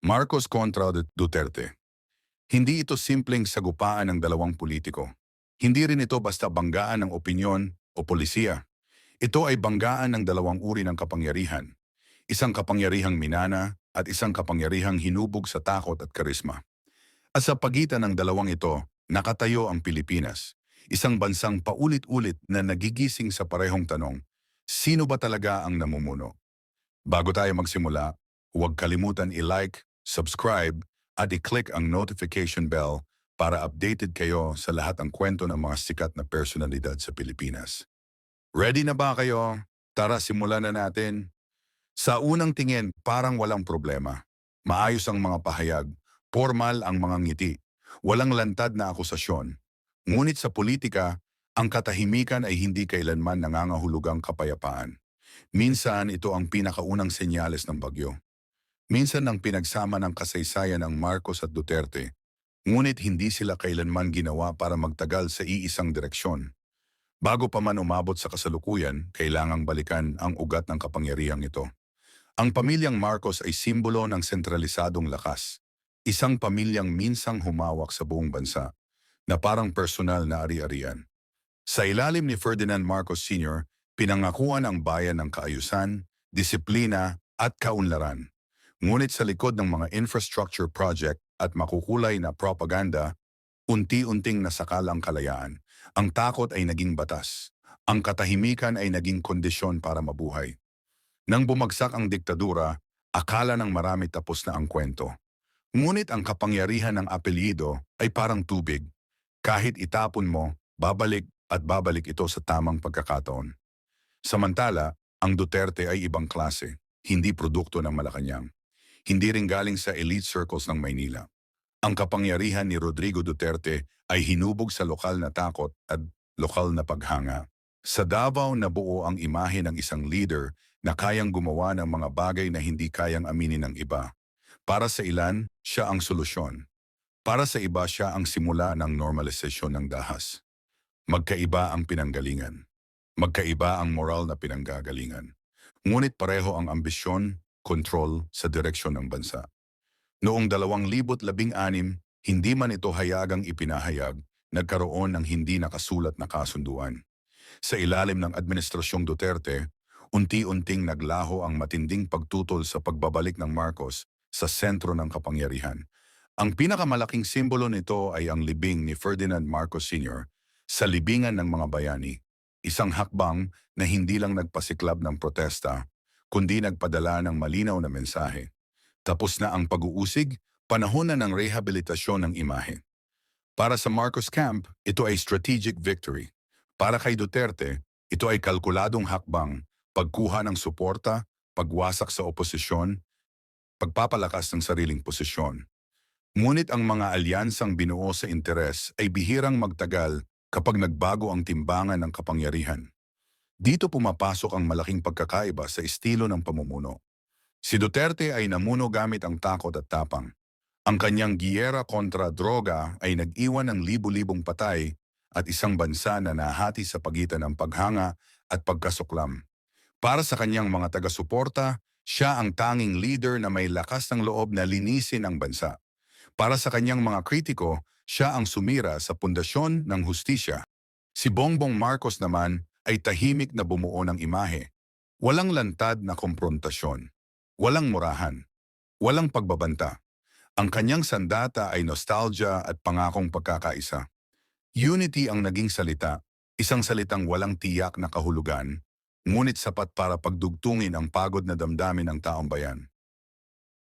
Marcos kontra Duterte. Hindi ito simpleng sagupaan ng dalawang politiko. Hindi rin ito basta banggaan ng opinyon o polisiya. Ito ay banggaan ng dalawang uri ng kapangyarihan. Isang kapangyarihang minana at isang kapangyarihang hinubog sa takot at karisma. At sa pagitan ng dalawang ito, nakatayo ang Pilipinas. Isang bansang paulit-ulit na nagigising sa parehong tanong, sino ba talaga ang namumuno? Bago tayo magsimula, huwag kalimutan i-like, subscribe, at i-click ang notification bell para updated kayo sa lahat ng kwento ng mga sikat na personalidad sa Pilipinas. Ready na ba kayo? Tara, simulan na natin. Sa unang tingin, parang walang problema. Maayos ang mga pahayag, formal ang mga ngiti, walang lantad na akusasyon. Ngunit sa politika, ang katahimikan ay hindi kailanman nangangahulugang kapayapaan. Minsan ito ang pinakaunang senyales ng bagyo. Minsan ang pinagsama ng kasaysayan ng Marcos at Duterte, ngunit hindi sila kailanman ginawa para magtagal sa iisang direksyon. Bago pa man umabot sa kasalukuyan, kailangang balikan ang ugat ng kapangyarihang ito. Ang pamilyang Marcos ay simbolo ng sentralisadong lakas. Isang pamilyang minsang humawak sa buong bansa, na parang personal na ari-arian. Sa ilalim ni Ferdinand Marcos Sr., pinangakuan ang bayan ng kaayusan, disiplina at kaunlaran. Ngunit sa likod ng mga infrastructure project at makukulay na propaganda, unti-unting nasakal ang kalayaan. Ang takot ay naging batas. Ang katahimikan ay naging kondisyon para mabuhay. Nang bumagsak ang diktadura, akala ng marami tapos na ang kwento. Ngunit ang kapangyarihan ng apelyido ay parang tubig. Kahit itapon mo, babalik at babalik ito sa tamang pagkakataon. Samantala, ang Duterte ay ibang klase, hindi produkto ng Malacanang. Hindi rin galing sa elite circles ng Maynila. Ang kapangyarihan ni Rodrigo Duterte ay hinubog sa lokal na takot at lokal na paghanga. Sa Davao nabuo ang imahe ng isang leader na kayang gumawa ng mga bagay na hindi kayang aminin ng iba. Para sa ilan, siya ang solusyon. Para sa iba, siya ang simula ng normalisasyon ng dahas. Magkaiba ang pinanggalingan. Magkaiba ang moral na pinanggagalingan. Ngunit pareho ang ambisyon, kontrol sa direksyon ng bansa. Noong 2016, hindi man ito hayagang ipinahayag, nagkaroon ng hindi nakasulat na kasunduan. Sa ilalim ng Administrasyong Duterte, unti-unting naglaho ang matinding pagtutol sa pagbabalik ng Marcos sa sentro ng kapangyarihan. Ang pinakamalaking simbolo nito ay ang libing ni Ferdinand Marcos Sr. sa libingan ng mga bayani. Isang hakbang na hindi lang nagpasiklab ng protesta, kundi nagpadala ng malinaw na mensahe. Tapos na ang pag-uusig, panahon na ng rehabilitasyon ng imahe. Para sa Marcos camp, ito ay strategic victory. Para kay Duterte, ito ay kalkuladong hakbang, pagkuha ng suporta, pagwasak sa oposisyon, pagpapalakas ng sariling posisyon. Ngunit ang mga alyansang binuo sa interes ay bihirang magtagal kapag nagbago ang timbangan ng kapangyarihan. Dito pumapasok ang malaking pagkakaiba sa estilo ng pamumuno. Si Duterte ay namuno gamit ang takot at tapang. Ang kanyang giyera kontra droga ay nag-iwan ng libu-libong patay at isang bansa na nahati sa pagitan ng paghanga at pagkasuklam. Para sa kanyang mga taga-suporta, siya ang tanging leader na may lakas ng loob na linisin ang bansa. Para sa kanyang mga kritiko, siya ang sumira sa pundasyon ng hustisya. Si Bongbong Marcos naman ay tahimik na bumuo ng imahe. Walang lantad na komprontasyon. Walang murahan. Walang pagbabanta. Ang kanyang sandata ay nostalgia at pangakong pagkakaisa. Unity ang naging salita, isang salitang walang tiyak na kahulugan, ngunit sapat para pagdugtungin ang pagod na damdamin ng taong bayan.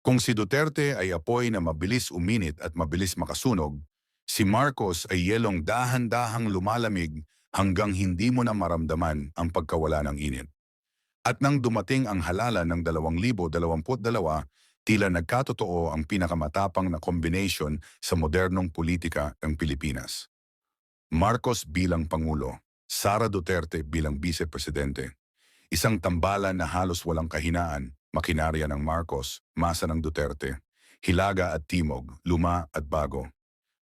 Kung si Duterte ay apoy na mabilis uminit at mabilis makasunog, si Marcos ay yelong dahan-dahang lumalamig hanggang hindi mo na maramdaman ang pagkawala ng init. At nang dumating ang halalan ng 2022, tila nagkatotoo ang pinakamatapang na combination sa modernong politika ng Pilipinas. Marcos bilang Pangulo, Sara Duterte bilang Vice Presidente. Isang tambalan na halos walang kahinaan, makinarya ng Marcos, masa ng Duterte. Hilaga at timog, luma at bago.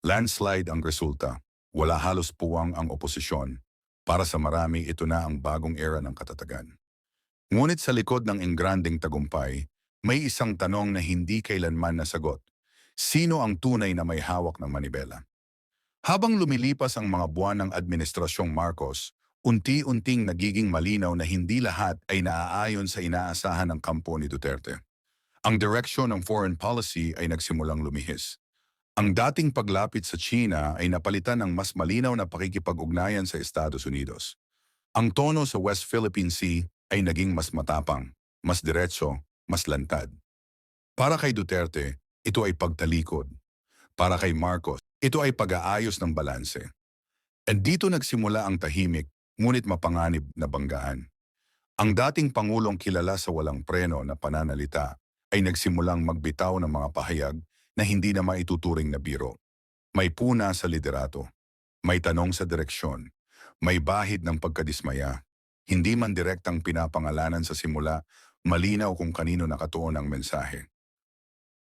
Landslide ang resulta. Wala halos puwang ang oposisyon. Para sa marami, ito na ang bagong era ng katatagan. Ngunit sa likod ng engranding tagumpay, may isang tanong na hindi kailanman nasagot. Sino ang tunay na may hawak ng manibela? Habang lumilipas ang mga buwan ng Administrasyong Marcos, unti-unting nagiging malinaw na hindi lahat ay naaayon sa inaasahan ng kampo ni Duterte. Ang direksyon ng foreign policy ay nagsimulang lumihis. Ang dating paglapit sa China ay napalitan ng mas malinaw na pakikipag-ugnayan sa Estados Unidos. Ang tono sa West Philippine Sea ay naging mas matapang, mas diretso, mas lantad. Para kay Duterte, ito ay pagtalikod. Para kay Marcos, ito ay pag-aayos ng balanse. At dito nagsimula ang tahimik, ngunit mapanganib na banggaan. Ang dating Pangulong kilala sa walang preno na pananalita ay nagsimulang magbitaw ng mga pahayag na hindi na maituturing na biro. May puna sa liderato, may tanong sa direksyon, may bahid ng pagkadismaya. Hindi man direktang pinapangalanan sa simula, malinaw kung kanino nakatuon ang mensahe.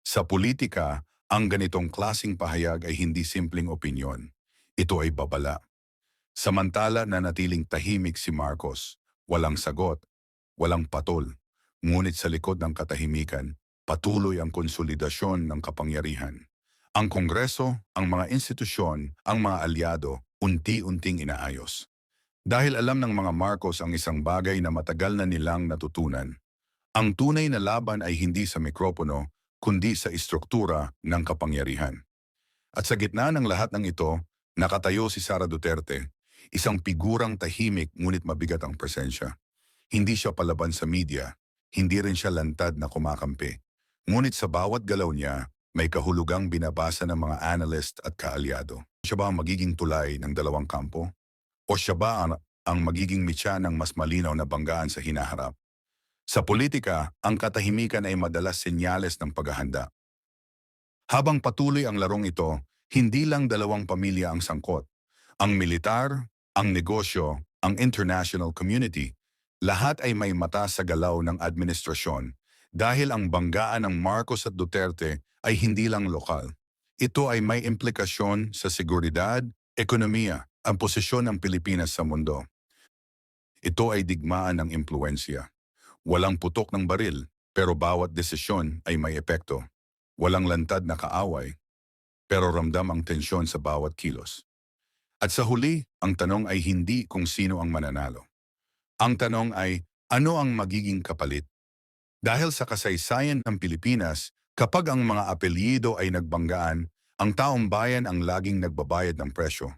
Sa politika, ang ganitong klasing pahayag ay hindi simpleng opinyon. Ito ay babala. Samantala na natiling tahimik si Marcos, walang sagot, walang patol. Ngunit sa likod ng katahimikan, patuloy ang konsolidasyon ng kapangyarihan. Ang Kongreso, ang mga institusyon, ang mga alyado, unti-unting inaayos. Dahil alam ng mga Marcos ang isang bagay na matagal na nilang natutunan. Ang tunay na laban ay hindi sa mikropono, kundi sa istruktura ng kapangyarihan. At sa gitna ng lahat ng ito, nakatayo si Sara Duterte, isang figurang tahimik ngunit mabigat ang presensya. Hindi siya palaban sa media, hindi rin siya lantad na kumakampi. Ngunit sa bawat galaw niya, may kahulugang binabasa ng mga analyst at kaalyado. Siya ba ang magiging tulay ng dalawang kampo? O siya ba ang magiging mitya ng mas malinaw na banggaan sa hinaharap? Sa politika, ang katahimikan ay madalas senyales ng paghahanda. Habang patuloy ang larong ito, hindi lang dalawang pamilya ang sangkot. Ang militar, ang negosyo, ang international community, lahat ay may mata sa galaw ng administrasyon dahil ang banggaan ng Marcos at Duterte ay hindi lang lokal. Ito ay may implikasyon sa seguridad, ekonomiya, ang posisyon ng Pilipinas sa mundo. Ito ay digmaan ng impluensya. Walang putok ng baril, pero bawat desisyon ay may epekto. Walang lantad na kaaway, pero ramdam ang tensyon sa bawat kilos. At sa huli, ang tanong ay hindi kung sino ang mananalo. Ang tanong ay, ano ang magiging kapalit? Dahil sa kasaysayan ng Pilipinas, kapag ang mga apelyido ay nagbanggaan, ang taong bayan ang laging nagbabayad ng presyo.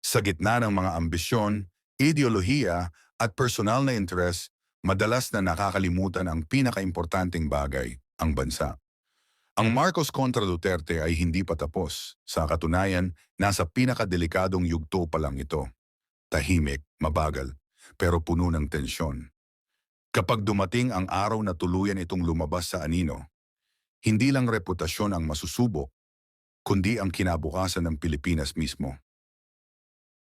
Sa gitna ng mga ambisyon, ideolohiya at personal na interes, madalas na nakakalimutan ang pinakaimportanteng bagay, ang bansa. Ang Marcos kontra Duterte ay hindi pa tapos. Sa katunayan, nasa pinakadelikadong yugto pa lang ito. Tahimik, mabagal, pero puno ng tensyon. Kapag dumating ang araw na tuluyan itong lumabas sa anino, hindi lang reputasyon ang masusubok, kundi ang kinabukasan ng Pilipinas mismo.